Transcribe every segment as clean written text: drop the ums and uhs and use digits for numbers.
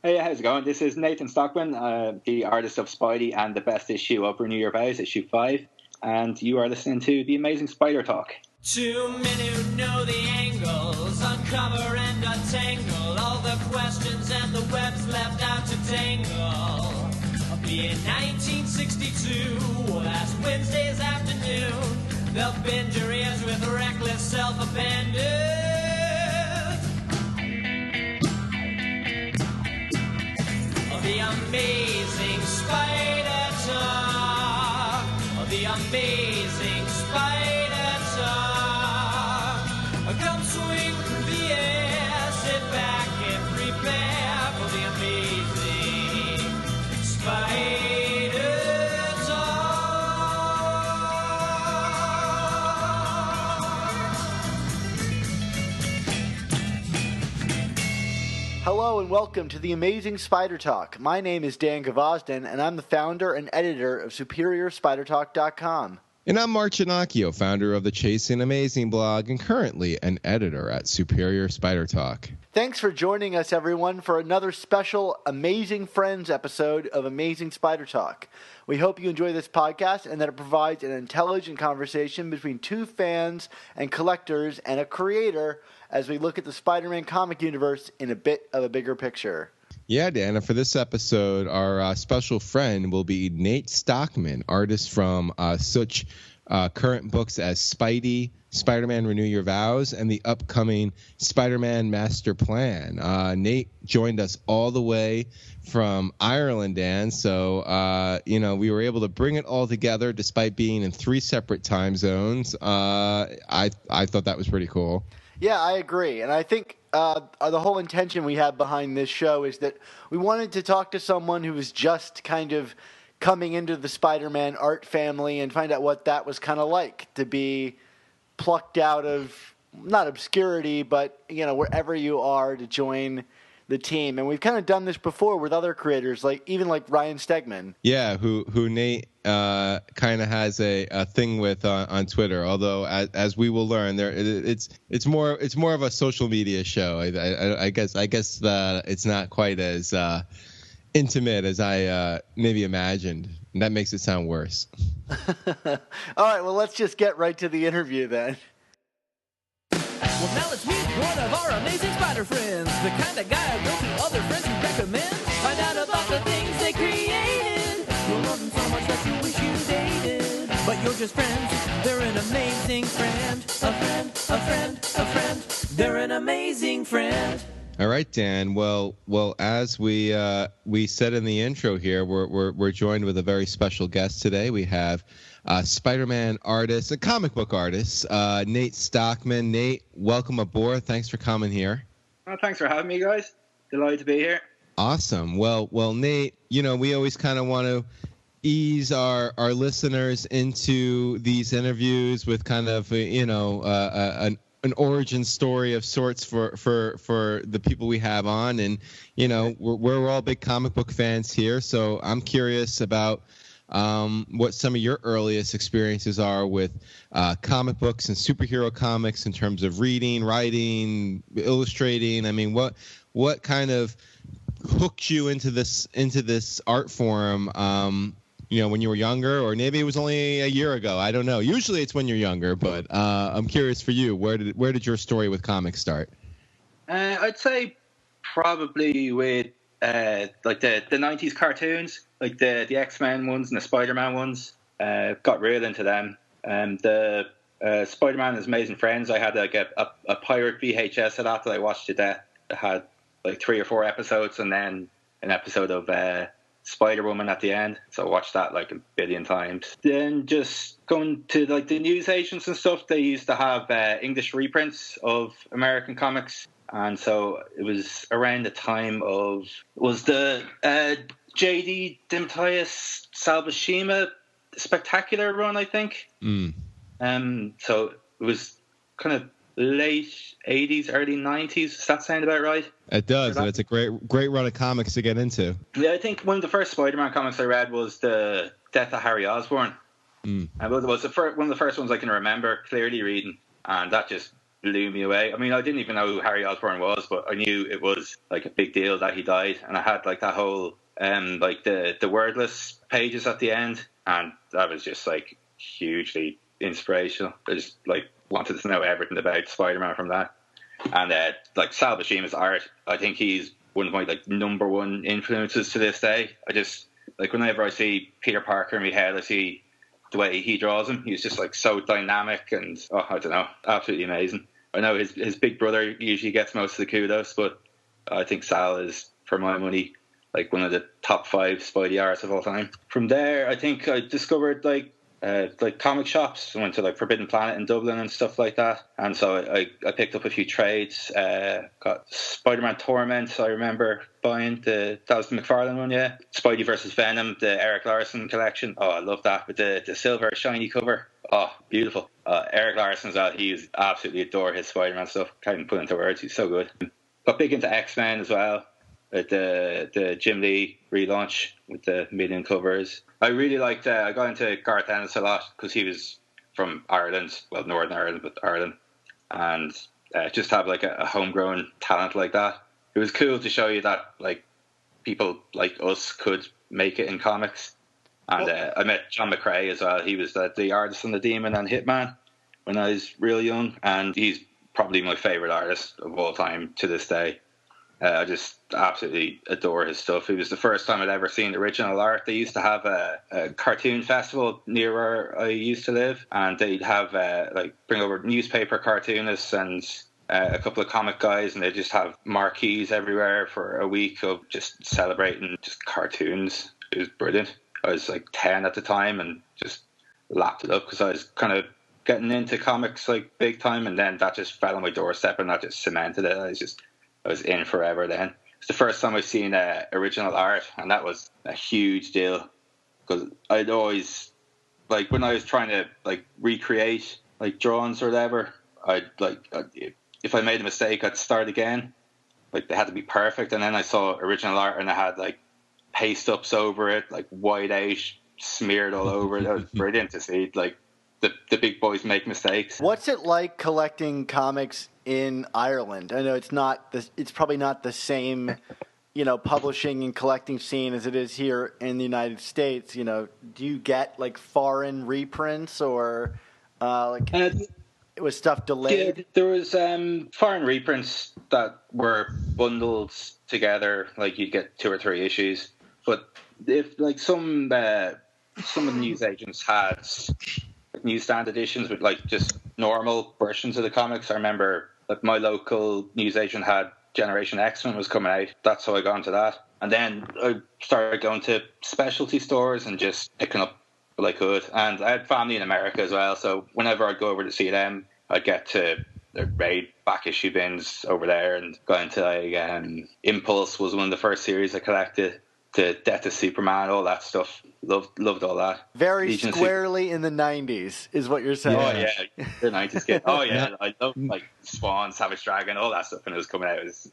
Hey, how's it going? This is Nathan Stockman, the artist of Spidey and the best issue of Renew Your Vows, issue 5. And you are listening to The Amazing Spider Talk. Two men who know the angles, uncover and untangle all the questions and the webs left out to tangle. Be in 1962, last Wednesday's afternoon, they'll bend your ears with reckless self-abandon. The amazing Spider Talk. The amazing Spider Talk. Come swing through the air, sit back and prepare for the amazing Spider Hello and welcome to the Amazing Spider Talk. My name is Dan Gvozden, and I'm the founder and editor of SuperiorSpiderTalk.com. And I'm Mark Ginocchio, founder of the Chasing Amazing blog and currently an editor at Superior Spider Talk. Thanks for joining us, everyone, for another special Amazing Friends episode of Amazing Spider Talk. We hope you enjoy this podcast and that it provides an intelligent conversation between two fans and collectors and a creator as we look at the Spider-Man comic universe in a bit of a bigger picture. Yeah, Dan, and for this episode, our special friend will be Nate Stockman, artist from such current books as Spidey, Spider-Man Renew Your Vows, and the upcoming Spider-Man Master Plan. Nate joined us all the way from Ireland, Dan, so, we were able to bring it all together despite being in 3 separate time zones. I thought that was pretty cool. Yeah, I agree. And I think the whole intention we have behind this show is that we wanted to talk to someone who was just kind of coming into the Spider-Man art family and find out what that was kind of like to be plucked out of, not obscurity, but, wherever you are to join the team. And we've kind of done this before with other creators, even like Ryan Stegman. Yeah, who Nate kind of has a thing with on Twitter. Although as we will learn, it's more of a social media show. I guess that it's not quite as intimate as I maybe imagined. And that makes it sound worse. All right, well, let's just get right to the interview then. Well, now let's meet one of our amazing spider friends, the kind of guy who goes to other friends who recommend. Find out about the things they created. You'll love them so much that you wish you dated. But you're just friends. They're an amazing friend. A friend, a friend, a friend. They're an amazing friend. All right, Dan. Well, as we said in the intro here, we're joined with a very special guest today. We have Spider-Man artist, a comic book artist, Nate Stockman. Nate, welcome aboard. Thanks for coming here. Well, thanks for having me, guys. Delighted to be here. Awesome. Well, Nate, we always kind of want to ease our listeners into these interviews with kind of an origin story of sorts for the people we have on, and we're all big comic book fans here, so I'm curious about what some of your earliest experiences are with comic books and superhero comics in terms of reading, writing, illustrating. I mean, what kind of hooked you into this art form? When you were younger, or maybe it was only a year ago. I don't know. Usually it's when you're younger, but I'm curious for you. Where did your story with comics start? I'd say probably with the 90s cartoons, like the X-Men ones and the Spider-Man ones. Got real into them. The Spider-Man and His Amazing Friends, I had like a pirate VHS of that I watched to death. It had like 3 or 4 episodes, and then an episode of Spider-Woman at the end, so I watched that like a billion times. Then just going to like the newsagents and stuff, they used to have English reprints of American comics, and so it was around the time of the J.D. DeMatteis Salvashima spectacular run, I think. So it was kind of late 80s, early 90s. Does that sound about right? It does, and it's a great run of comics to get into. Yeah, I think one of the first Spider-Man comics I read was the Death of Harry Osborn. And it was one of the first ones I can remember clearly reading, and that just blew me away. I mean, I didn't even know who Harry Osborn was, but I knew it was like a big deal that he died. And I had like that whole like the wordless pages at the end, and that was just like hugely inspirational. I just like wanted to know everything about Spider-Man from that. And like Sal Buscema's art, I think he's one of my like number one influences to this day. I just like whenever I see Peter Parker in my head, I see the way he draws him. He's just like so dynamic and I don't know, absolutely amazing. I know his big brother usually gets most of the kudos, but I think Sal is, for my money, like one of the top 5 Spidey artists of all time. From there, I think I discovered like comic shops. I went to like Forbidden Planet in Dublin and stuff like that. And so I picked up a few trades. Got Spider-Man Torment, I remember buying. That was the McFarlane one, yeah. Spidey versus Venom, the Eric Larson collection. Oh, I love that. With the silver shiny cover. Oh, beautiful. Eric Larson as well. He absolutely adore his Spider-Man stuff. Can't even put into words. He's so good. Got big into X-Men as well. The Jim Lee relaunch with the million covers. I really liked. I got into Garth Ennis a lot because he was from Ireland, well, Northern Ireland, but Ireland, and just have like a homegrown talent like that. It was cool to show you that like people like us could make it in comics. And I met John McCrea as well. He was the artist on The Demon and Hitman when I was real young, and he's probably my favorite artist of all time to this day. I just absolutely adore his stuff. It was the first time I'd ever seen original art. They used to have a cartoon festival near where I used to live, and they'd have like bring over newspaper cartoonists and a couple of comic guys, and they just have marquees everywhere for a week of just celebrating just cartoons. It was brilliant. I was like 10 at the time and just lapped it up because I was kind of getting into comics like big time, and then that just fell on my doorstep and that just cemented it. I was in forever then. It's the first time I've seen original art, and that was a huge deal because I'd always, like when I was trying to like recreate like drawings or whatever, if I made a mistake, I'd start again. Like they had to be perfect, and then I saw original art and I had like paste ups over it, like white out smeared all over it. That was brilliant to see like the big boys make mistakes. What's it like collecting comics in Ireland? I know it's probably not the same, publishing and collecting scene as it is here in the United States. Do you get like foreign reprints or was stuff delayed? Yeah, there was foreign reprints that were bundled together, like you'd get 2 or 3 issues. But if like some of the newsagents had newsstand editions with like just normal versions of the comics. I remember like my local newsagent had Generation X when it was coming out. That's how I got into that. And then I started going to specialty stores and just picking up what I could. And I had family in America as well, so whenever I'd go over to see them, I'd get to raid back issue bins over there and go into like Impulse was one of the first series I collected. The Death of Superman, all that stuff. Loved all that. Very Legion squarely in the 90s is what you're saying. Oh, yeah. The 90s kid. Oh, yeah. I loved like Spawn, Savage Dragon, all that stuff when it was coming out. It's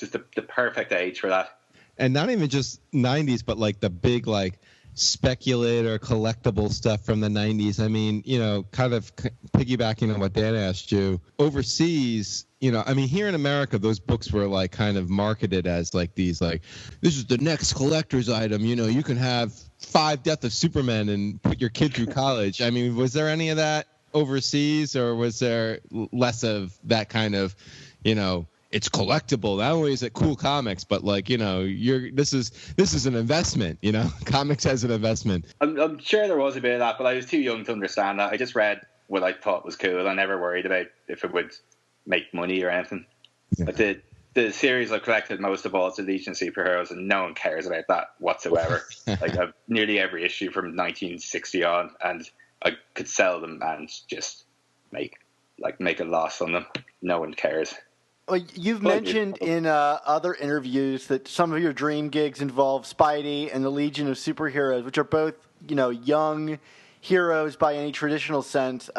just the perfect age for that. And not even just 90s, but like the big like speculator collectible stuff from the 90s. I mean, kind of piggybacking on what Dan asked you, overseas, I mean, here in America, those books were like kind of marketed as like these, like, this is the next collector's item. You can have 5 Death of Superman and put your kid through college. I mean, was there any of that overseas, or was there less of that kind of, it's collectible? Not only is it cool comics, but like, this is an investment, comics as an investment. I'm sure there was a bit of that, but I was too young to understand that. I just read what I thought was cool. I never worried about if it would make money or anything. Yeah. But the series I've collected most of all is the Legion of Superheroes, and no one cares about that whatsoever. Like I've nearly every issue from 1960 on, and I could sell them and just make a loss on them. No one cares. Well, you've mentioned in other interviews that some of your dream gigs involve Spidey and the Legion of Superheroes, which are both, young heroes by any traditional sense.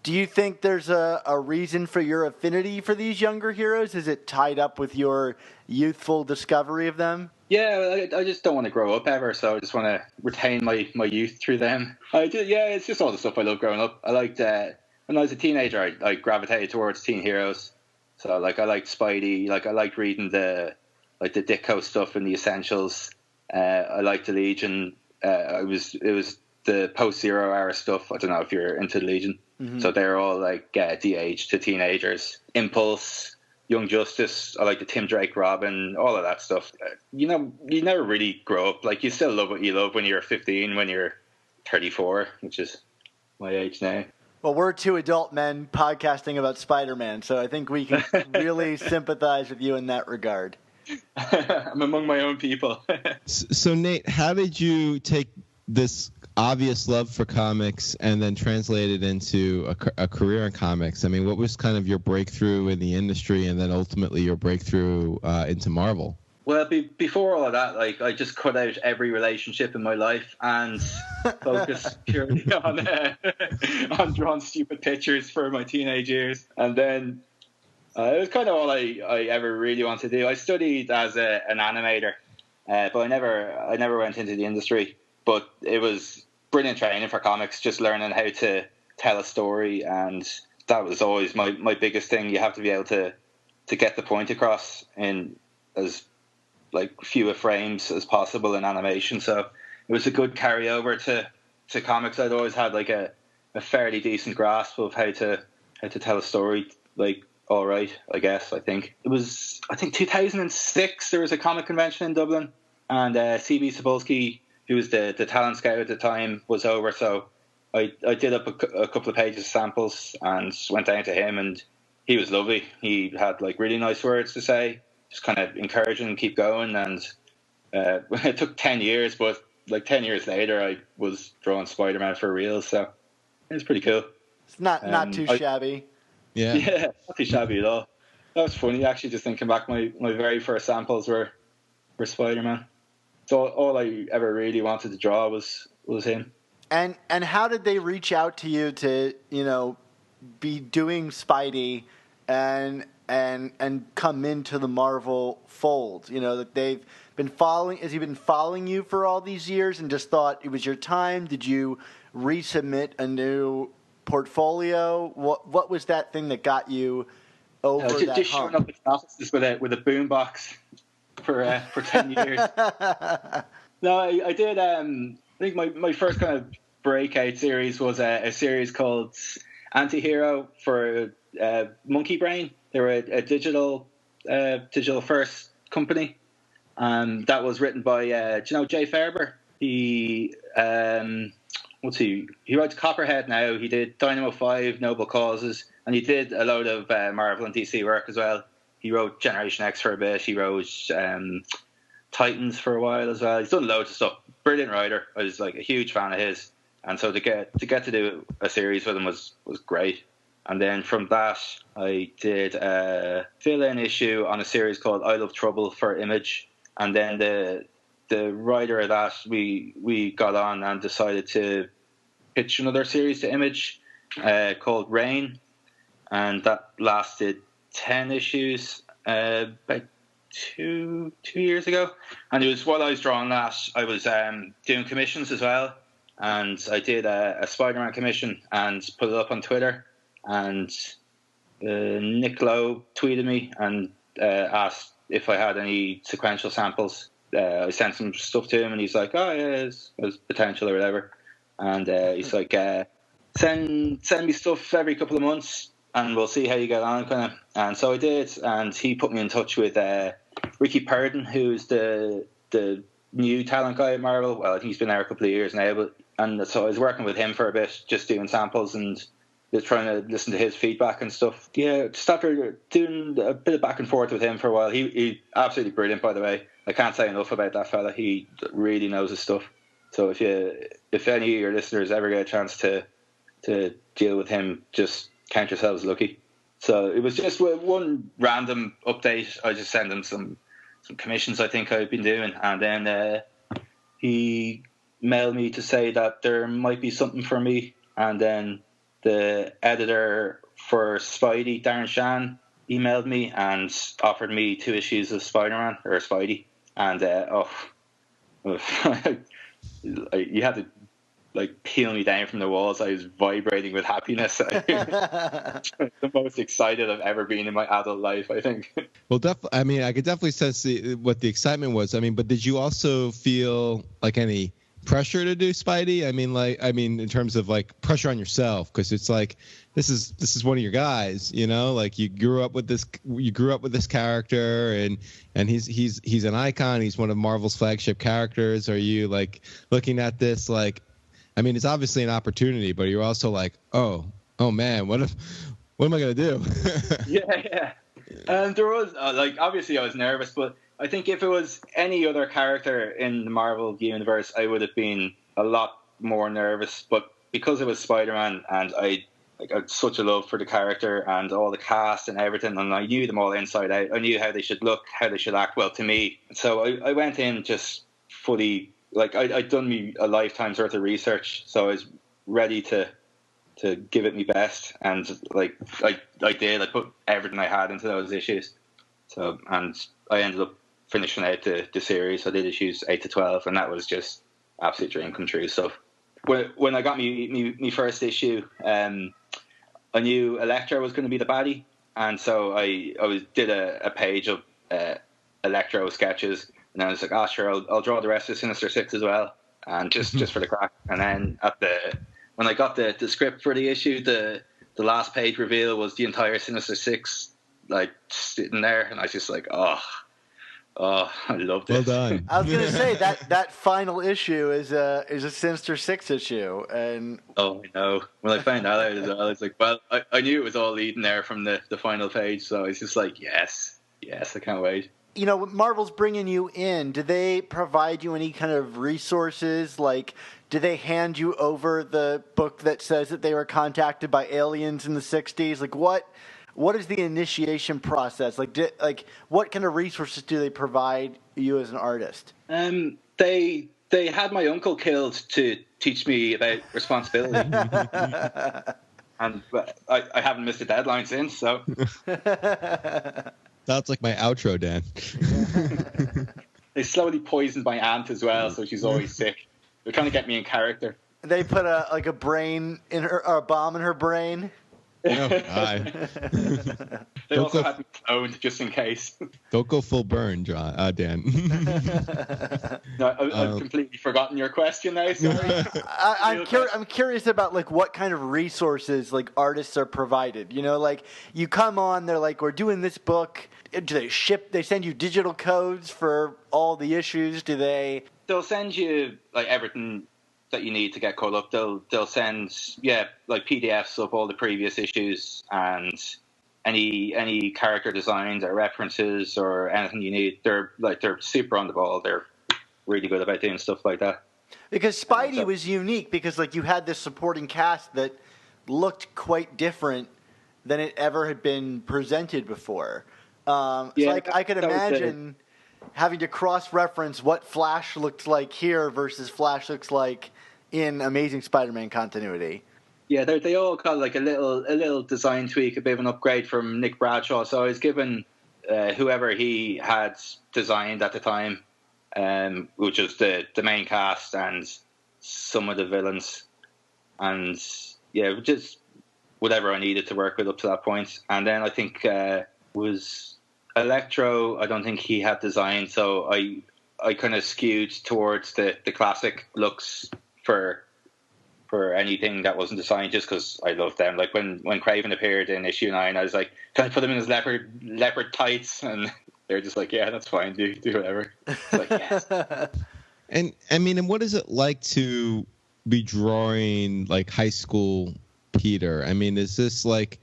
Do you think there's a reason for your affinity for these younger heroes? Is it tied up with your youthful discovery of them? Yeah, I just don't want to grow up ever, so I just want to retain my youth through them. It's just all the stuff I love growing up. I liked when when I was a teenager, I gravitated towards teen heroes. So like I liked Spidey, like I liked reading the Ditko stuff and the Essentials. I liked the Legion. It was the post-Zero era stuff. I don't know if you're into the Legion. Mm-hmm. So they're all like de-age to teenagers. Impulse, Young Justice. I like the Tim Drake Robin, all of that stuff. You never really grow up. Like you still love what you love when you're 15, when you're 34, which is my age now. Well, we're two adult men podcasting about Spider-Man, so I think we can really sympathize with you in that regard. I'm among my own people. So, Nate, how did you take this obvious love for comics and then translate it into a career in comics? I mean, what was kind of your breakthrough in the industry and then ultimately your breakthrough into Marvel? Well, before all of that, like I just cut out every relationship in my life and focused purely on drawing stupid pictures for my teenage years. And then it was kind of all I ever really wanted to do. I studied as an animator, but I never went into the industry. But it was brilliant training for comics, just learning how to tell a story, and that was always my biggest thing. You have to be able to get the point across in as like fewer frames as possible in animation. So it was a good carryover to comics. I'd always had like a fairly decent grasp of how to tell a story, like all right, I guess. I think it was 2006 there was a comic convention in Dublin, and CB Cebulski, who was the talent scout at the time, was over. So I did up a couple of pages of samples and went down to him, and he was lovely. He had like really nice words to say, just kind of encouraging, keep going. And it took 10 years, but like 10 years later, I was drawing Spider-Man for real. So it was pretty cool. It's not too shabby. Yeah, not too shabby at all. That was funny, actually, just thinking back. My very first samples were Spider-Man. So all I ever really wanted to draw was him. And how did they reach out to you to, be doing Spidey and come into the Marvel fold? That they've been following. Has he been following you for all these years and just thought it was your time? Did you resubmit a new portfolio? What was that thing that got you over that just hump? showing up at offices with a boombox for 10 years. No, I did. I think my first kind of breakout series was a series called Antihero for Monkey Brain. They were a digital first company, and that was written by Jay Faerber. He he writes Copperhead now. He did Dynamo 5, Noble Causes, and he did a load of Marvel and DC work as well. He wrote Generation X for a bit. He wrote Titans for a while as well. He's done loads of stuff. Brilliant writer. I was like a huge fan of his, and so to get to do a series with him was great. And then from that, I did a fill-in issue on a series called I Love Trouble for Image, and then the writer of that we got on and decided to pitch another series to Image called Rain, and that lasted 10 issues about two years ago. And it was while I was drawing that, I was doing commissions as well, and I did a Spider-Man commission and put it up on Twitter, and Nick Lowe tweeted me and asked if I had any sequential samples. I sent some stuff to him, and he's like, oh yeah, there's potential or whatever. And he's like, send me stuff every couple of months and we'll see how you get on, kind of. And so I did, and he put me in touch with Ricky Purdon, who's the new talent guy at Marvel. Well, I think he's been there a couple of years now, and so I was working with him for a bit, just doing samples and just trying to listen to his feedback and stuff. Yeah, just after doing a bit of back and forth with him for a while. He absolutely brilliant, by the way. I can't say enough about that fella. He really knows his stuff. So if any of your listeners ever get a chance to deal with him, just count yourselves lucky. So it was just one random update. I just sent him some commissions I think I've been doing, and then he mailed me to say that there might be something for me. And then the editor for Spidey, Darren Shan, emailed me and offered me 2 issues of Spider-Man or Spidey, and you had to like peel me down from the walls. I was vibrating with happiness. The most excited I've ever been in my adult life, I think. Well, I mean, I could definitely sense what the excitement was. I mean, but did you also feel like any pressure to do Spidey? I mean, in terms of like pressure on yourself, because it's like this is one of your guys, you know, like you grew up with this character, and he's an icon. He's one of Marvel's flagship characters. Are you like looking at this like, I mean, it's obviously an opportunity, but you're also like, oh man, what am I gonna do? Yeah. There was like, obviously I was nervous, but I think if it was any other character in the Marvel universe, I would have been a lot more nervous. But because it was Spider-Man, and I had such a love for the character and all the cast and everything, and I knew them all inside out. I knew how they should look, how they should act well to me. So I went in just fully, like, I'd done me a lifetime's worth of research, so I was ready to give it my best, and like I did. I put everything I had into those issues. So, and I ended up finishing out the series. I did issues 8 to 12, and that was just absolute dream come true stuff. When I got me first issue, I knew Electro was going to be the baddie, and so I did a page of Electro sketches, and I was like, sure, I'll draw the rest of Sinister Six as well, and just for the crack. And then when I got the script for the issue, the last page reveal was the entire Sinister Six, like, sitting there, and I was just like, oh, I loved it. Well done. I was gonna say that final issue is a Sinister Six issue, and oh no! When I found that out as well, I was like, well, I knew it was all leading there from the final page, so it's just like, yes, I can't wait. you know, Marvel's bringing you in. Do they provide you any kind of resources? Like, do they hand you over the book that says that they were contacted by aliens in the 60s? Like, what is the initiation process? Like, what kind of resources do they provide you as an artist? They had my uncle killed to teach me about responsibility. And I haven't missed a deadline since, so. That's like my outro, Dan. They slowly poisoned my aunt as well, so she's always sick. They're trying to get me in character. They put a brain in her, or a bomb in her brain. Oh, God. They also had me cloned just in case. Don't go full burn, Dan. No, I've completely forgotten your question now. Sorry. I'm curious about like what kind of resources like artists are provided. You know, like you come on, they're like, we're doing this book. Do they ship? They send you digital codes for all the issues? Do they? They'll send you like everything that you need to get caught up. They'll send like PDFs of all the previous issues and any character designs or references or anything you need. They're super on the ball. They're really good about doing stuff like that. Because Spidey was unique because like you had this supporting cast that looked quite different than it ever had been presented before. So I could imagine having to cross-reference what Flash looked like here versus Flash looks like in Amazing Spider-Man continuity. Yeah, they all got like a little design tweak, a bit of an upgrade from Nick Bradshaw. So I was given whoever he had designed at the time, which was the main cast and some of the villains, and just whatever I needed to work with up to that point. And then I think was Electro. I don't think he had designed, so I kind of skewed towards the classic looks for anything that wasn't designed, just because I loved them. Like when Kraven appeared in issue 9, I was like, can I put him in his leopard tights? And they're just like, yeah, that's fine, do whatever. It's like, yes. And I mean, and what is it like to be drawing like high school Peter? I mean, is this like,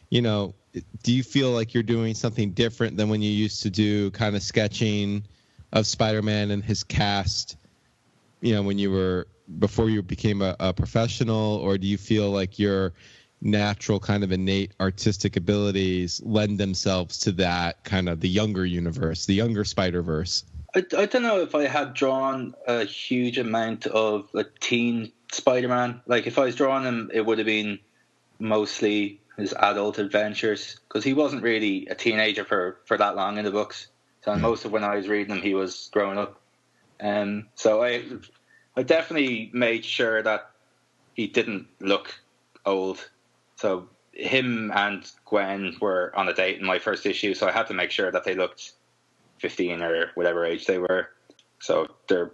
you know, do you feel like you're doing something different than when you used to do kind of sketching of Spider-Man and his cast, you know, when you were before you became a professional? Or do you feel like your natural kind of innate artistic abilities lend themselves to that kind of the younger universe, the younger Spider-Verse? I don't know if I had drawn a huge amount of a teen Spider-Man. Like if I was drawing him, it would have been mostly his adult adventures, because he wasn't really a teenager for that long in the books. So most of when I was reading him, he was growing up. So I definitely made sure that he didn't look old. So him and Gwen were on a date in my first issue, so I had to make sure that they looked 15 or whatever age they were. So they're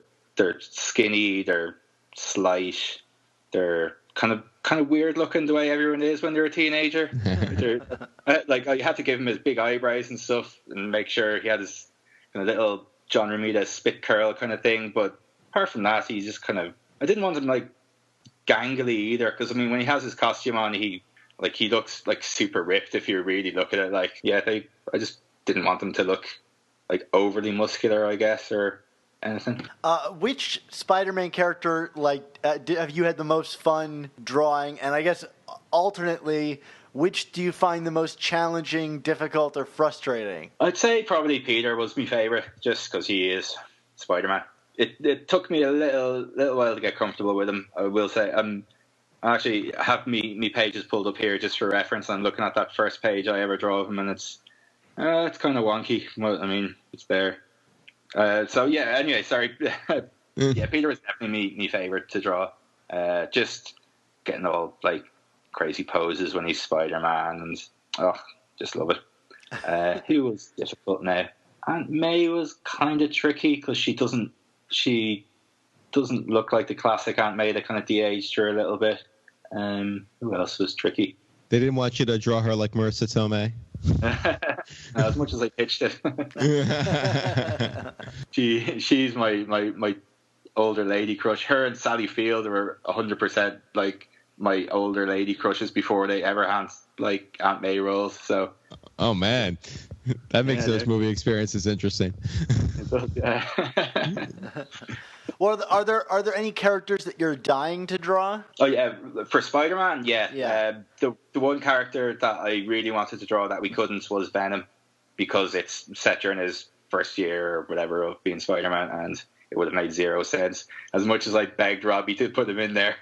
skinny, they're slight, they're kind of weird looking the way everyone is when they're a teenager. Like I had to give him his big eyebrows and stuff, and make sure he had his kind of little John Romita spit curl kind of thing. But apart from that, he's just kind of. I didn't want him like gangly either, because I mean, when he has his costume on, he looks like super ripped if you really look at it. Like, yeah, I just didn't want them to look like overly muscular, I guess, or anything. Which Spider-Man character, have you had the most fun drawing? And I guess alternately, which do you find the most challenging, difficult, or frustrating? I'd say probably Peter was my favorite, just because he is Spider-Man. It took me a little while to get comfortable with him, I will say. I actually have me pages pulled up here just for reference. I'm looking at that first page I ever draw of him, and it's kind of wonky. Well, I mean, it's there. So yeah. Anyway, sorry. Yeah, Peter was definitely my favorite to draw. Just getting all like crazy poses when he's Spider-Man, and just love it. Who was difficult now? Aunt May was kind of tricky because she doesn't look like the classic Aunt May. That kind of de-aged her a little bit. Who else was tricky? They didn't want you to draw her like Marissa Tomei. As much as I pitched it. She's my older lady crush. Her and Sally Field were 100% like my older lady crushes before they ever had like Aunt May roles. So. Oh man, that makes those movie experiences interesting. Yeah. Well, are there any characters that you're dying to draw? Oh yeah, for Spider-Man, yeah. Yeah. The one character that I really wanted to draw that we couldn't was Venom, because it's set during his first year or whatever of being Spider-Man, and it would have made zero sense. As much as I begged Robbie to put him in there.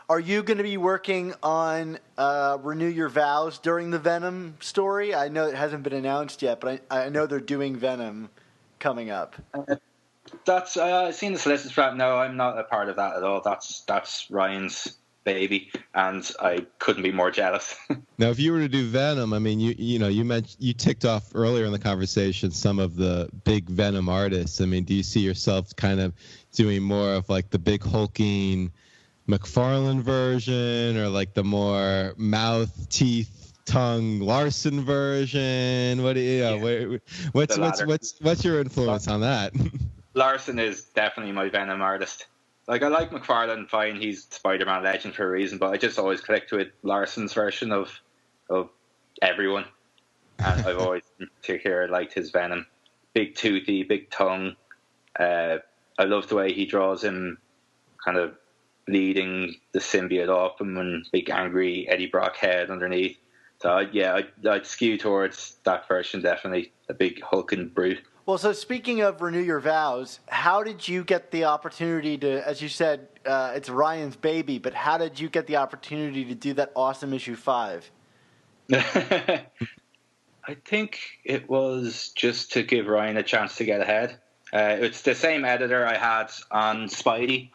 Are you going to be working on Renew Your Vows during the Venom story? I know it hasn't been announced yet, but I know they're doing Venom coming up. That's I've seen the solicitors for that. No, I'm not a part of that at all. That's Ryan's baby, and I couldn't be more jealous. Now, if you were to do Venom, I mean, you ticked off earlier in the conversation some of the big Venom artists. I mean, do you see yourself kind of doing more of like the big hulking McFarlane version, or like the more mouth, teeth, tongue Larson version? What do you? What's your influence on that? Larson is definitely my Venom artist. Like, I like McFarlane, fine, he's Spider-Man legend for a reason, but I just always clicked with Larson's version of everyone. And I've always in particular liked his Venom. Big toothy, big tongue. I love the way he draws him kind of leading the symbiote off him, and big angry Eddie Brock head underneath. So yeah, I'd skew towards that version, definitely. A big hulking brute. Well, so speaking of Renew Your Vows, how did you get the opportunity to, as you said, it's Ryan's baby, but how did you get the opportunity to do that awesome issue 5? I think it was just to give Ryan a chance to get ahead. It's the same editor I had on Spidey,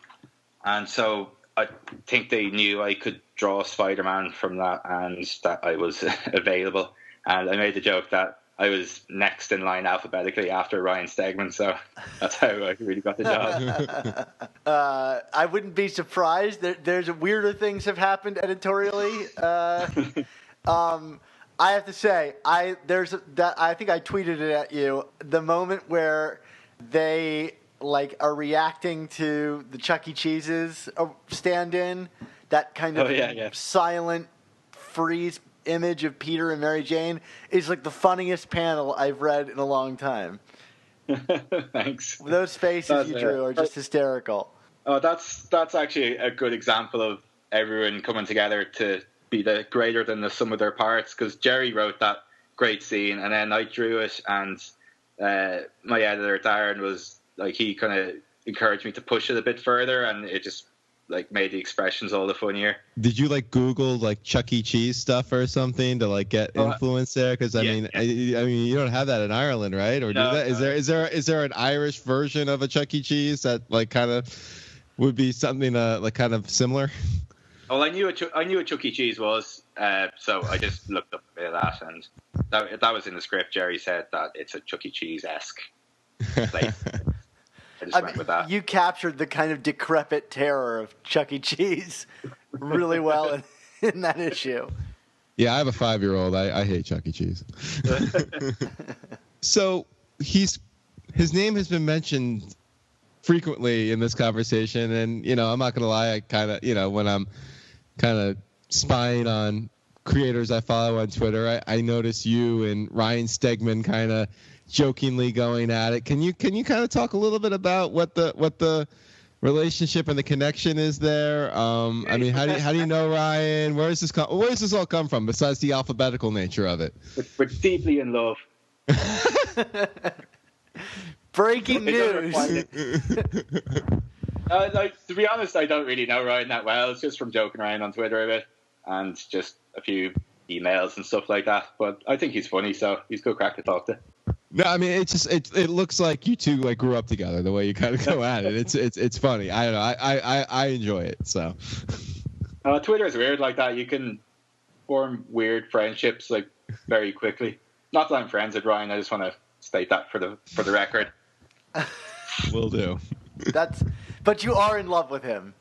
and so I think they knew I could draw Spider-Man from that, and that I was available. And I made the joke that I was next in line alphabetically after Ryan Stegman, so that's how I really got the job. I wouldn't be surprised. There's weirder things have happened editorially. I have to say, I think I tweeted it at you. The moment where they are reacting to the Chuck E. Cheese's stand-in, that kind of silent freeze image of Peter and Mary Jane is like the funniest panel I've read in a long time. Thanks. Those faces you drew are just hysterical. Oh, that's actually a good example of everyone coming together to be the greater than the sum of their parts, because Jerry wrote that great scene and then I drew it, and my editor Darren was like, he kind of encouraged me to push it a bit further, and it just made the expressions all the funnier. Did you Google Chuck E. Cheese stuff or something to get influence there? Because I mean you don't have that in Ireland, right? Or no, do that? No. Is there an Irish version of a Chuck E. Cheese that kind of would be something like kind of similar. Well, I knew what Chuck E. Cheese was, so I just looked up a bit of that, and that was in the script. Jerry said that it's a Chuck E. Cheese-esque place. I just went with that. You captured the kind of decrepit terror of Chuck E. Cheese really well in that issue. Yeah, I have a 5-year-old. I hate Chuck E. Cheese. So his name has been mentioned frequently in this conversation, and I'm not gonna lie, I kind of when I'm kind of spying on creators I follow on Twitter, I notice you and Ryan Stegman kind of jokingly going at it. Can you kind of talk a little bit about what the relationship and the connection is there? I mean, how do you know Ryan? Where does this all come from besides the alphabetical nature of it? We're deeply in love. Breaking news. To be honest, I don't really know Ryan that well. It's just from joking around on Twitter a bit and just a few emails and stuff like that. But I think he's funny, so he's good crack to talk to. No, I mean it looks like you two like grew up together the way you kind of go at it. It's funny. I don't know. I enjoy it. So Twitter is weird like that. You can form weird friendships like very quickly. Not that I'm friends with Ryan. I just want to state that for the record. Will do. But you are in love with him.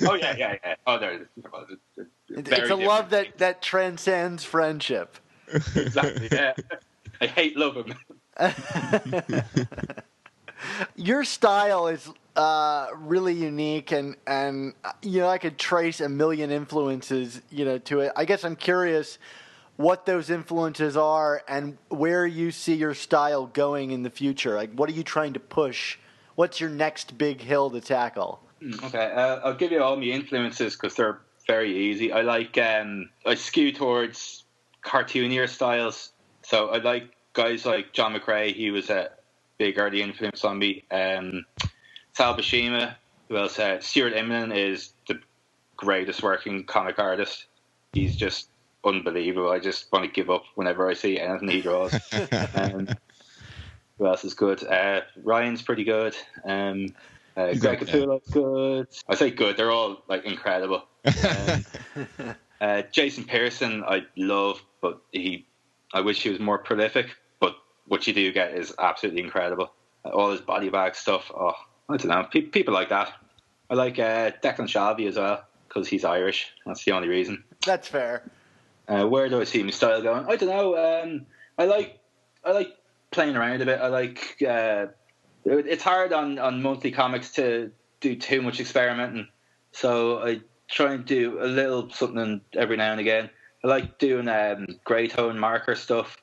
Oh yeah. Oh, it's a love that transcends friendship. Exactly. Yeah. I hate love him. Your style is really unique, and I could trace a million influences to it. I guess I'm curious what those influences are and where you see your style going in the future. Like, what are you trying to push? What's your next big hill to tackle? Okay, I'll give you all my influences because they're very easy. I skew towards cartoonier styles. So I like guys like John McCrae. He was a big early influence on me. Sal Buscema, who else? Stuart Immonen is the greatest working comic artist. He's just unbelievable. I just want to give up whenever I see anything he draws. Who else is good? Ryan's pretty good. Greg Capullo's good. I say good. They're all like incredible. Jason Pearson, I love, but I wish he was more prolific. But what you do get is absolutely incredible. All his body bag stuff. Oh, I don't know. People like that. I like Declan Shalvey as well because he's Irish. That's the only reason. That's fair. Where do I see my style going? I don't know. I like playing around a bit. I like. It's hard on monthly comics to do too much experimenting, so I try and do a little something every now and again. I like doing grey tone marker stuff,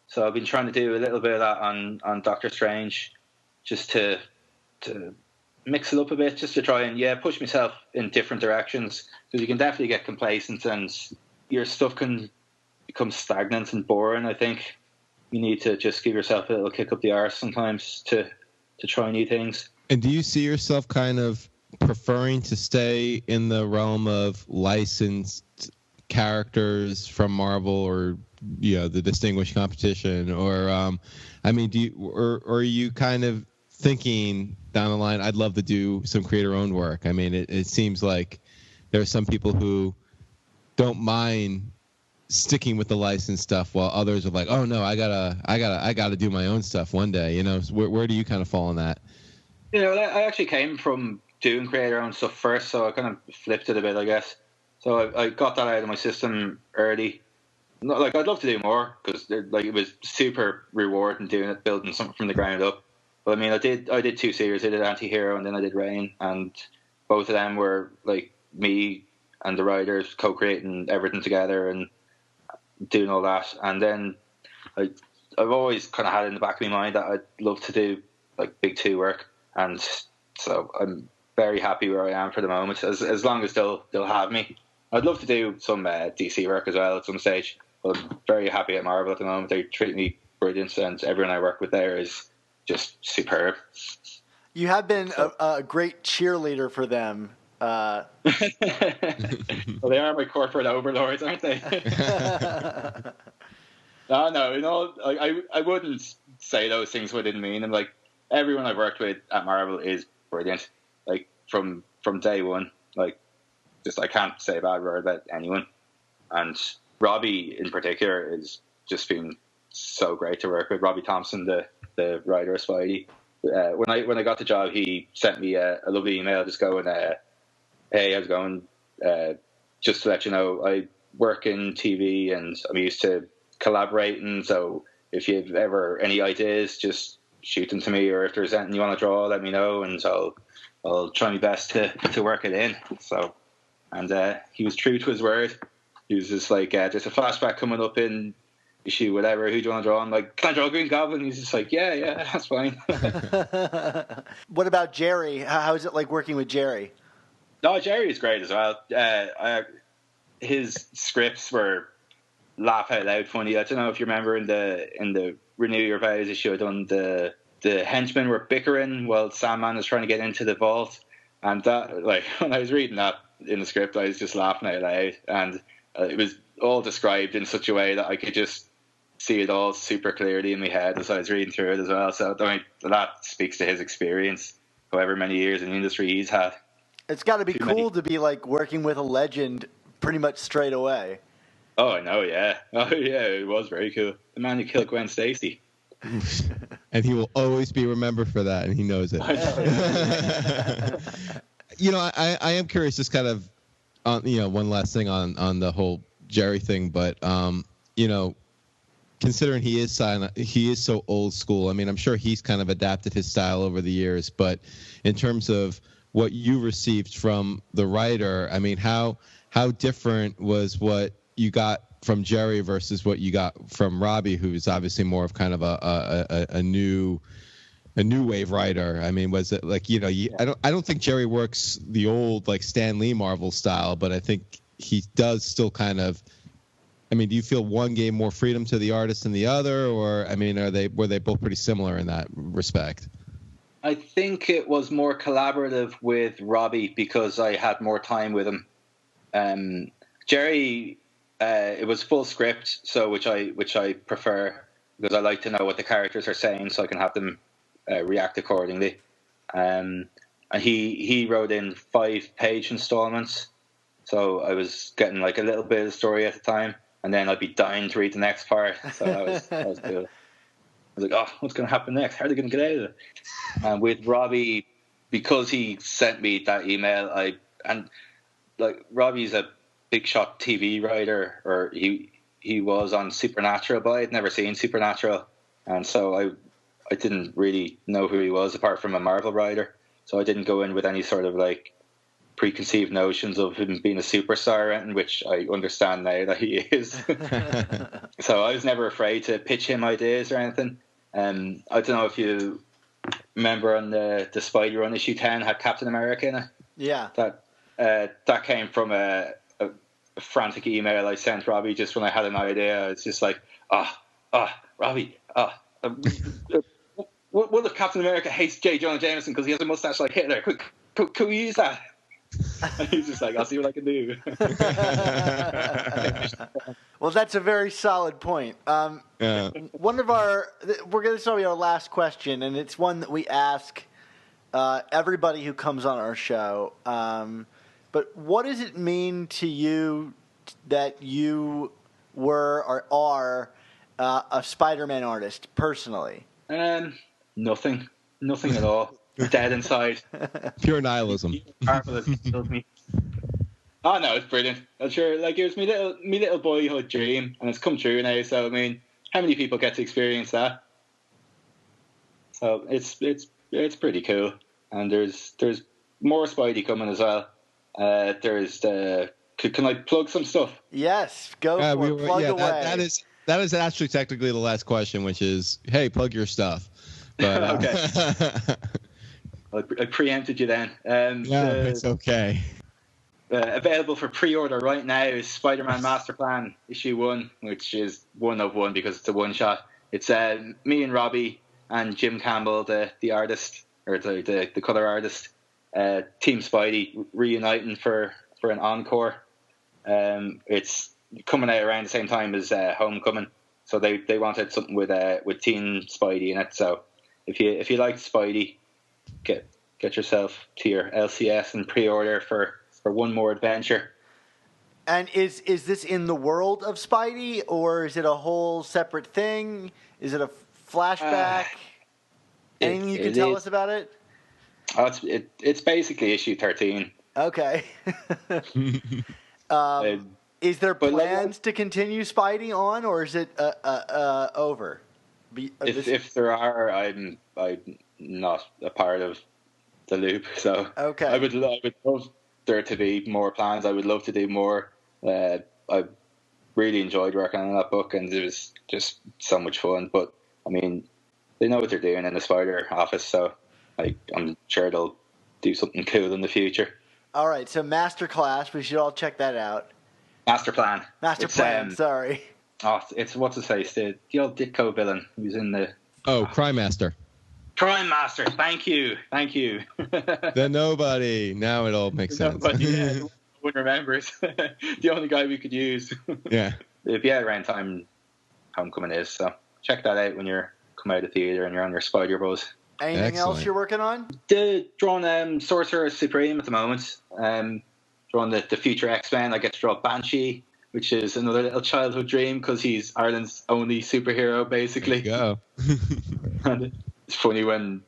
so I've been trying to do a little bit of that on Doctor Strange, just to mix it up a bit, just to try and push myself in different directions, because you can definitely get complacent and your stuff can become stagnant and boring. I think you need to just give yourself a little kick up the arse sometimes to try new things. And do you see yourself kind of preferring to stay in the realm of licensed characters from Marvel or the Distinguished Competition, or are you kind of thinking down the line, I'd love to do some creator-owned work? I mean, it seems like there are some people who don't mind sticking with the licensed stuff, while others are like, oh no, I gotta do my own stuff one day. Where do you kind of fall on that? I actually came from doing creator-owned stuff first, so I kind of flipped it a bit, I guess. So I got that out of my system early. Like, I'd love to do more because it was super rewarding doing it, building something from the ground up. But I mean, I did 2 series. I did Anti-Hero and then I did Rain, and both of them were like me and the writers co-creating everything together and doing all that. And then I've always kind of had in the back of my mind that I'd love to do like big 2 work, and so I'm very happy where I am for the moment. As long as they'll have me, I'd love to do some DC work as well at some stage. But I'm very happy at Marvel at the moment. They treat me brilliant, and everyone I work with there is just superb. You have been a great cheerleader for them. Well, they are my corporate overlords, aren't they? No, I wouldn't say those things if I didn't mean them. Like, everyone I've worked with at Marvel is brilliant. Like, from day one. Like, just I can't say a bad word about anyone. And Robbie in particular is just been so great to work with. Robbie Thompson, the writer of Spidey. When I got the job, he sent me a lovely email just going, "Hey, how's it going? Just to let you know, I work in TV and I'm used to collaborating. So if you've ever any ideas, just shoot them to me. Or if there's anything you want to draw, let me know, and I'll try my best to work it in." So, and he was true to his word. He was just like, "There's a flashback coming up in issue whatever. Who do you want to draw?" I'm like, "Can I draw Green Goblin?" He's just like, "Yeah, that's fine." What about Jerry? How is it like working with Jerry? No, Jerry is great as well. His scripts were laugh out loud funny. I don't know if you remember in the Renew Your Vows issue, I done the henchmen were bickering while Sandman is trying to get into the vault, and that, like, when I was reading that in the script, I was just laughing out loud, and it was all described in such a way that I could just see it all super clearly in my head as I was reading through it as well. So I mean, that speaks to his experience, however many years in the industry he's had. It's got to be cool to be like working with a legend pretty much straight away. Oh, I know, yeah. Oh, yeah, it was very cool. The man who killed Gwen Stacy. And he will always be remembered for that, and he knows it. I am curious, just kind of, one last thing on the whole Jerry thing, but considering he is silent, he is so old school. I mean, I'm sure he's kind of adapted his style over the years, but in terms of what you received from the writer, I mean, how different was what you got from Jerry versus what you got from Robbie, who's obviously more of kind of a new wave writer? I mean, was it like, I don't think Jerry works the old like Stan Lee Marvel style, but I think he does still kind of. I mean, do you feel one gave more freedom to the artist than the other, or I mean, were they both pretty similar in that respect? I think it was more collaborative with Robbie because I had more time with him. Jerry, it was full script, so which I prefer because I like to know what the characters are saying, so I can have them react accordingly. And he wrote in 5-page installments, so I was getting like a little bit of the story at a time, and then I'd be dying to read the next part. So that was cool. I was like, oh, what's going to happen next? How are they going to get out of it? And with Robbie, because he sent me that email, Robbie's a big shot TV writer, or he was on Supernatural, but I had never seen Supernatural, and so I didn't really know who he was apart from a Marvel writer. So I didn't go in with any sort of like preconceived notions of him being a superstar or anything, which I understand now that he is. So I was never afraid to pitch him ideas or anything. I don't know if you remember on the Spidey run, issue 10 had Captain America in it. Yeah. That came from a frantic email I sent Robbie just when I had an idea. It's just like, Robbie, what if Captain America hates J. Jonah Jameson because he has a mustache like Hitler? Could we use that? And he's just like, I'll see what I can do. Well, that's a very solid point. We're going to start with our last question, and it's one that we ask everybody who comes on our show. But what does it mean to you that you were or are a Spider-Man artist personally? Nothing at all. Dead inside. Pure nihilism. Marvelous. Me. Oh no, it's brilliant. I'm sure. Like, it was my little boyhood dream, and it's come true now. So I mean, how many people get to experience that? So it's pretty cool. And there's more Spidey coming as well. There's the. Can I plug some stuff? Yes, go for it. Plug away. That is actually technically the last question, which is, hey, plug your stuff. But, okay. I preempted you then. It's okay. Available for pre-order right now is Spider-Man Master Plan issue 1, which is 1 of 1 because it's a one-shot. It's me and Robbie and Jim Campbell, the artist, or the color artist, Team Spidey reuniting for an encore. It's coming out around the same time as Homecoming, so they wanted something with Teen Spidey in it. So if you like Spidey, get get yourself to your LCS and pre-order for one more adventure. And is this in the world of Spidey, or is it a whole separate thing? Is it a flashback? Anything you can tell us about it? Oh, it's basically issue 13. Okay. Is there plans to continue Spidey on, or is it over? If there are, I'm not a part of the loop. So okay. I would love there to be more plans. I would love to do more. I really enjoyed working on that book, and it was just so much fun. But I mean, they know what they're doing in the Spider office, so I'm sure they'll do something cool in the future. All right, so Masterclass, we should all check that out. Master Plan. Sorry. Oh, it's what's his face? The old Ditko villain who's in the. Oh, Crime Master. Crime Master. Thank you. The nobody. Now it all makes sense. Nobody, yeah, no one remembers. The only guy we could use. Yeah. It'll be out around time Homecoming is, so check that out when you're come out of the theater and you're on your Spider Buzz. Anything else you're working on? Drawing Sorcerer Supreme at the moment. Drawing the future X-Men. I get to draw Banshee, which is another little childhood dream because he's Ireland's only superhero, basically. There you go. And it's funny when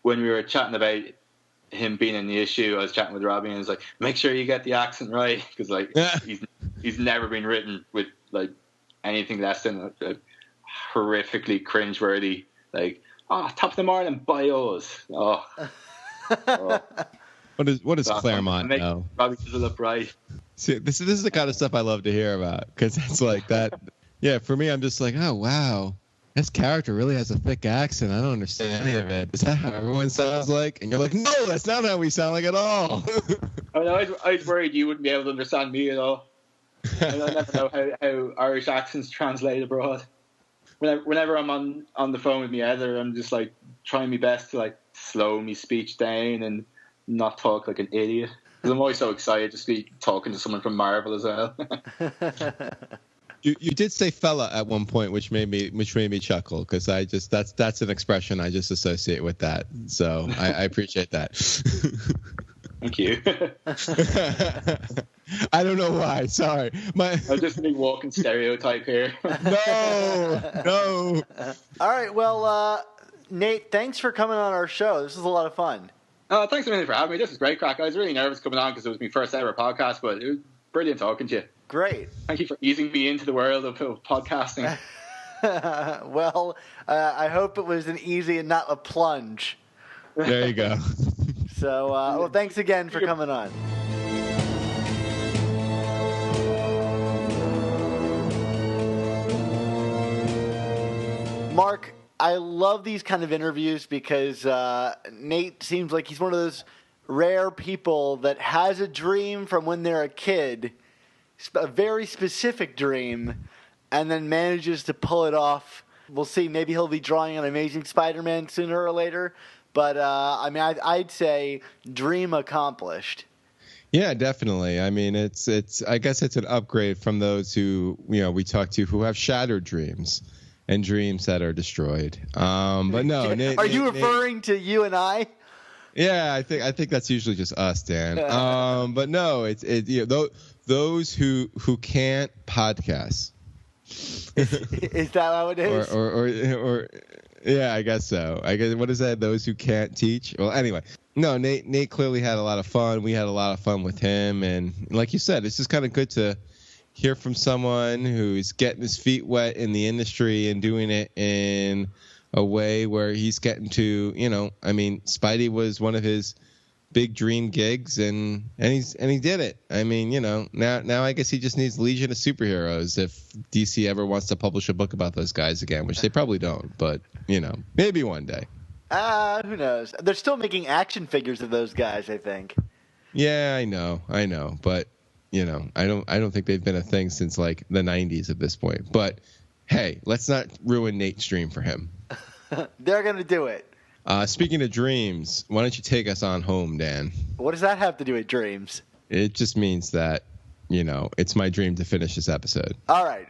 we were chatting about him being in the issue, I was chatting with Robbie and I was like, make sure you get the accent right, because he's never been written with anything less than a horrifically cringeworthy top of the morning bios. Oh. What does Claremont know? Robbie does it look right. See, this is the kind of stuff I love to hear about, because it's like that. Yeah, for me, I'm just like, oh wow, this character really has a thick accent. I don't understand any of it. Is that how everyone sounds like? And you're like, no, that's not how we sound like at all. I was worried you wouldn't be able to understand me at all. I never know how Irish accents translate abroad. Whenever I'm on the phone with my editor, I'm just trying my best to slow my speech down and not talk like an idiot. Because I'm always so excited to be talking to someone from Marvel as well. You did say fella at one point, which made me chuckle, because that's an expression I just associate with that. So I appreciate that. Thank you. I don't know why. Sorry, I'm just a big walking stereotype here. No. All right. Well, Nate, thanks for coming on our show. This was a lot of fun. Oh, thanks a million for having me. This is great crack. I was really nervous coming on because it was my first ever podcast, but it was brilliant talking to you. Great. Thank you for easing me into the world of podcasting. Well, I hope it was an easy and not a plunge. There you go. So, thanks again for coming on. Mark, I love these kind of interviews because Nate seems like he's one of those rare people that has a dream from when they're a kid, a very specific dream, and then manages to pull it off. We'll see. Maybe he'll be drawing an Amazing Spider-Man sooner or later. But, I'd say dream accomplished. Yeah, definitely. I mean, I guess it's an upgrade from those who, we talk to who have shattered dreams and dreams that are destroyed. But no. Are you referring to you and I? Yeah, I think that's usually just us, Dan. But no, those who can't podcast. Is that how it is? Or yeah, I guess so. I guess, what is that? Those who can't teach. Well, anyway, no. Nate clearly had a lot of fun. We had a lot of fun with him, and like you said, it's just kind of good to hear from someone who's getting his feet wet in the industry and doing it in a way where he's getting to, Spidey was one of his big dream gigs, and he did it. I mean, now I guess he just needs Legion of Superheroes if DC ever wants to publish a book about those guys again, which they probably don't, but maybe one day. Who knows? They're still making action figures of those guys, I think. Yeah, I know, but I don't think they've been a thing since the 90s at this point. But hey, let's not ruin Nate's dream for him. They're gonna do it. Speaking of dreams, why don't you take us on home, Dan? What does that have to do with dreams? It just means that it's my dream to finish this episode. All right.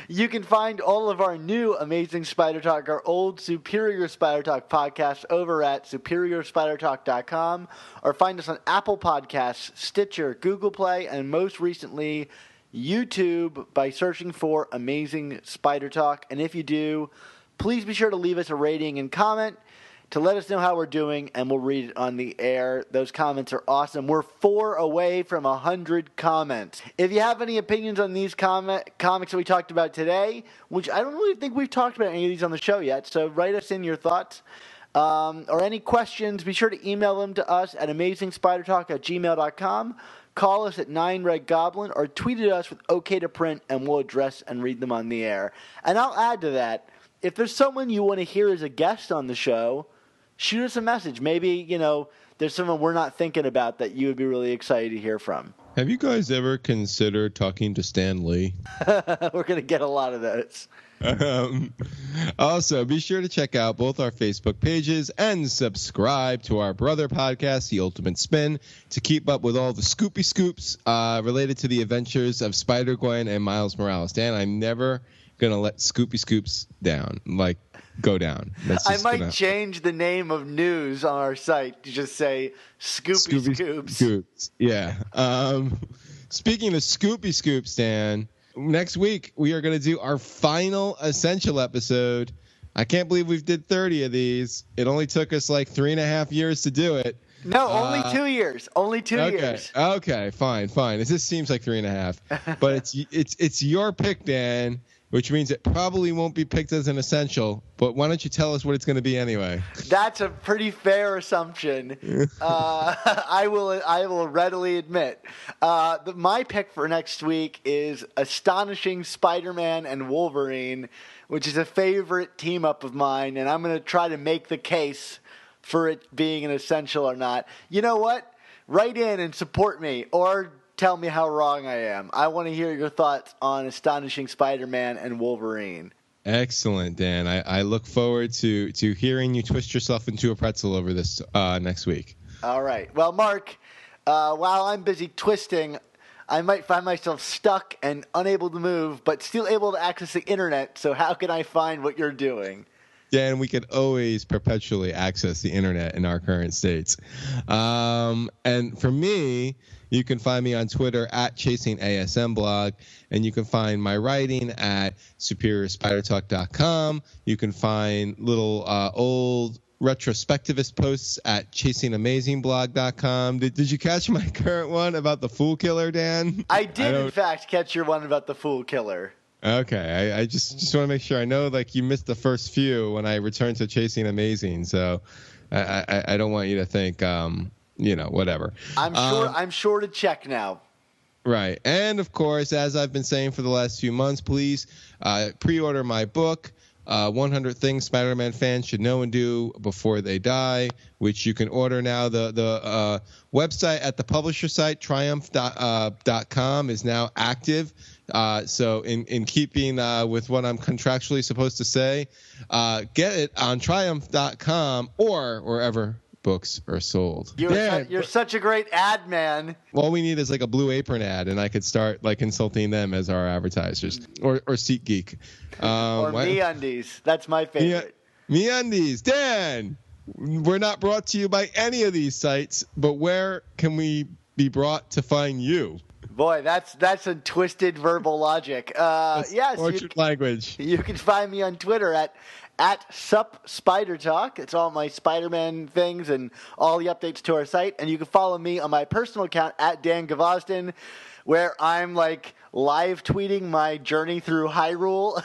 You can find all of our new Amazing Spider Talk, our old Superior Spider Talk podcast over at superiorspidertalk.com, or find us on Apple Podcasts, Stitcher, Google Play, and most recently YouTube by searching for Amazing Spider Talk. And if you do, please be sure to leave us a rating and comment to let us know how we're doing, and we'll read it on the air. Those comments are awesome. We're 4 away from 100 comments. If you have any opinions on these comics that we talked about today, which I don't really think we've talked about any of these on the show yet, so write us in your thoughts. Or any questions, be sure to email them to us at amazingspidertalk@gmail.com. Call us at 9redgoblin or tweet at us with OK to print, and we'll address and read them on the air. And I'll add to that, if there's someone you want to hear as a guest on the show, shoot us a message. Maybe, there's someone we're not thinking about that you would be really excited to hear from. Have you guys ever considered talking to Stan Lee? We're going to get a lot of those. Also, be sure to check out both our Facebook pages and subscribe to our brother podcast, The Ultimate Spin, to keep up with all the scoopy scoops related to the adventures of Spider-Gwen and Miles Morales. Dan, I'm never going to let Scoopy Scoops go down. I might change the name of news on our site to just say Scoopy Scoops. Yeah. Speaking of Scoopy Scoops, Dan, next week we are going to do our final Essential episode. I can't believe we've did 30 of these. It only took us 3.5 years to do it. No, only 2 years. Only 2 years. Okay, fine. It just seems like 3.5. But it's your pick, Dan, which means it probably won't be picked as an essential. But why don't you tell us what it's going to be anyway? That's a pretty fair assumption. I will readily admit. My pick for next week is Astonishing Spider-Man and Wolverine, which is a favorite team-up of mine, and I'm going to try to make the case for it being an essential or not. You know what? Write in and support me, or tell me how wrong I am. I want to hear your thoughts on Astonishing Spider-Man and Wolverine. Excellent, Dan. I look forward to hearing you twist yourself into a pretzel over this next week. All right. Well, Mark, while I'm busy twisting, I might find myself stuck and unable to move, but still able to access the internet. So how can I find what you're doing? Dan, we can always perpetually access the internet in our current states. And for me, you can find me on Twitter at ChasingASMblog, and you can find my writing at SuperiorSpiderTalk.com. You can find little old retrospectivist posts at ChasingAmazingblog.com. Did you catch my current one about the Fool Killer, Dan? I did, in fact, catch your one about the Fool Killer. Okay, I just want to make sure. I know you missed the first few when I returned to Chasing Amazing, so I don't want you to think whatever. I'm sure to check now. Right. And of course, as I've been saying for the last few months, please pre-order my book, 100 Things Spider-Man Fans Should Know and Do Before They Die, which you can order now. The website at the publisher site, triumph.com, is now active. So in keeping with what I'm contractually supposed to say, get it on triumph.com or wherever books are sold. You're such a great ad man. All we need is a Blue Apron ad, and I could start consulting them as our advertisers, or SeatGeek, or MeUndies. That's my favorite. MeUndies. Dan, we're not brought to you by any of these sites, but where can we be brought to find you? Boy, that's a twisted verbal logic. Yes, tortured language. You can find me on Twitter at @SupSpiderTalk. It's all my Spider-Man things and all the updates to our site. And you can follow me on my personal account at Dan Gvozden, where I'm live tweeting my journey through Hyrule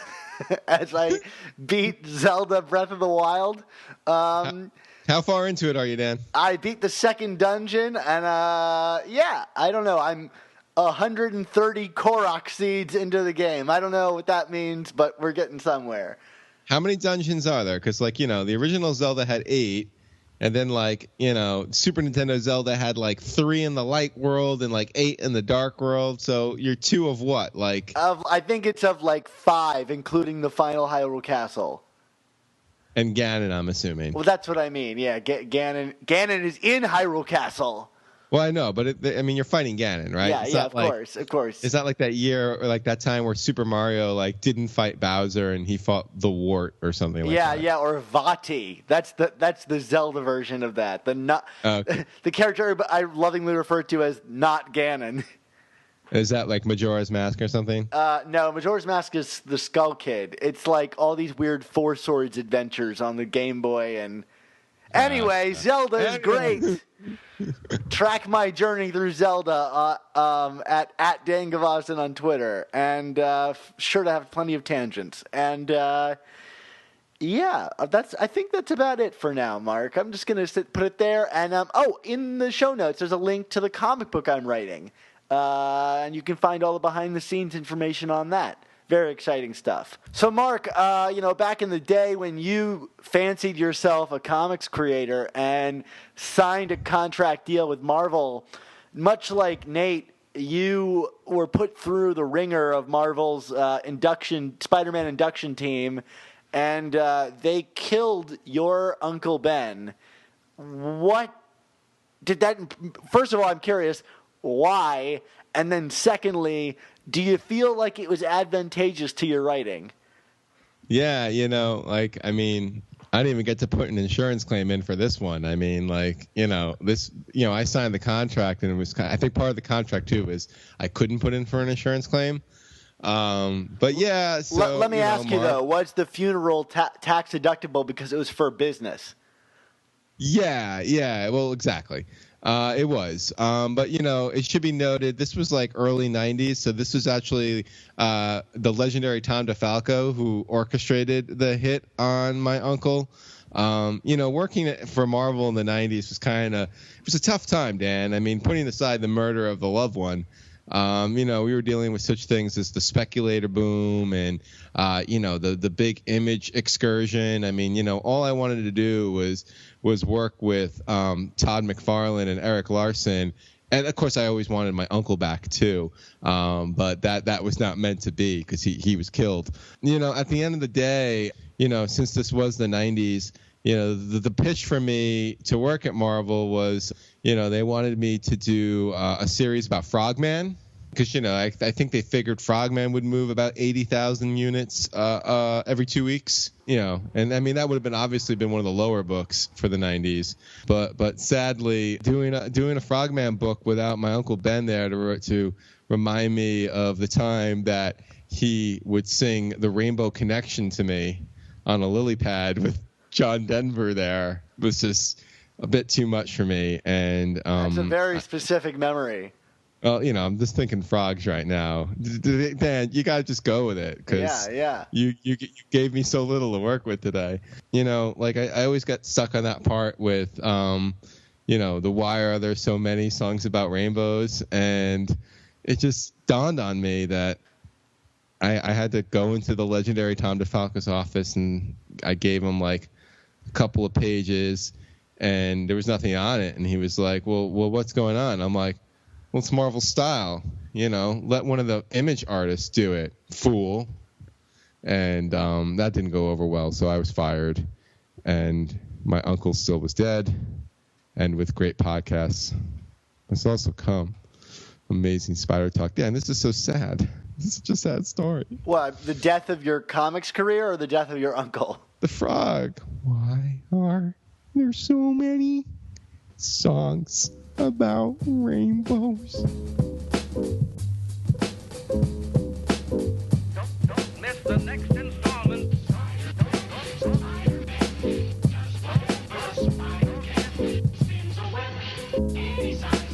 as I beat Zelda Breath of the Wild. How far into it are you, Dan? I beat the second dungeon, and I don't know. I'm 130 Korok seeds into the game. I don't know what that means, but we're getting somewhere. How many dungeons are there? Because, the original Zelda had 8, and then, Super Nintendo Zelda had, 3 in the light world and, 8 in the dark world. So you're 2 of what? I think it's of, 5, including the final Hyrule Castle. And Ganon, I'm assuming. Well, that's what I mean. Yeah, Ganon is in Hyrule Castle. Well, I know, but I mean, you're fighting Ganon, right? Yeah, It's yeah, not of course. It's not like that year or like that time where Super Mario like didn't fight Bowser and he fought the Wart or something like that. Yeah, or Vati. That's the Zelda version of that. The character I lovingly refer to as not Ganon. Is that like Majora's Mask or something? No, Majora's Mask is the Skull Kid. It's like all these weird Four Swords adventures on the Game Boy. And anyway, Zelda is great. Track my journey through Zelda at Dan Gvozden on Twitter, and sure to have plenty of tangents. And I think that's about it for now, Mark. I'm just gonna put it there. And in the show notes, there's a link to the comic book I'm writing. And you can find all the behind-the-scenes information on that. Very exciting stuff. So, Mark, back in the day when you fancied yourself a comics creator and signed a contract deal with Marvel, much like Nate, you were put through the ringer of Marvel's Spider-Man induction team, and they killed your Uncle Ben. What did that... First of all, I'm curious... Why? And then secondly, do you feel like it was advantageous to your writing? Yeah, I didn't even get to put an insurance claim in for this one. I mean, I signed the contract and it was I think part of the contract too is I couldn't put in for an insurance claim. But yeah, so let me ask you though, was the funeral tax deductible because it was for business? Yeah, well, exactly. It was. But, it should be noted, this was like early 90s. So this was actually the legendary Tom DeFalco who orchestrated the hit on my uncle. Working for Marvel in the 90s was it was a tough time, Dan. I mean, putting aside the murder of the loved one, we were dealing with such things as the speculator boom and, the big image excursion. I mean, all I wanted to do was work with Todd McFarlane and Eric Larson. And, of course, I always wanted my uncle back, too. But that was not meant to be because he was killed. At the end of the day, since this was the 90s, the pitch for me to work at Marvel was, they wanted me to do a series about Frogman. Because, I think they figured Frogman would move about 80,000 units every 2 weeks, And, I mean, that would have obviously been one of the lower books for the 90s. But sadly, doing a Frogman book without my Uncle Ben there to remind me of the time that he would sing The Rainbow Connection to me on a lily pad with John Denver there was just a bit too much for me. And that's a very specific memory. Well, I'm just thinking frogs right now. Dan, you got to just go with it because you gave me so little to work with today. I always got stuck on that part with, the why are there so many songs about rainbows? And it just dawned on me that I had to go into the legendary Tom DeFalco's office and I gave him like a couple of pages and there was nothing on it. And he was like, well, what's going on? I'm like, well, it's Marvel style, let one of the image artists do it, fool. And that didn't go over well, so I was fired. And my uncle still was dead. And with great podcasts, it's also come amazing Spider Talk. Yeah, and this is so sad. This is such a sad story. What, the death of your comics career or the death of your uncle? The frog. Why are there so many songs about rainbows? Don't miss the next installment. Spider-Man, just one spider can spins a web any size.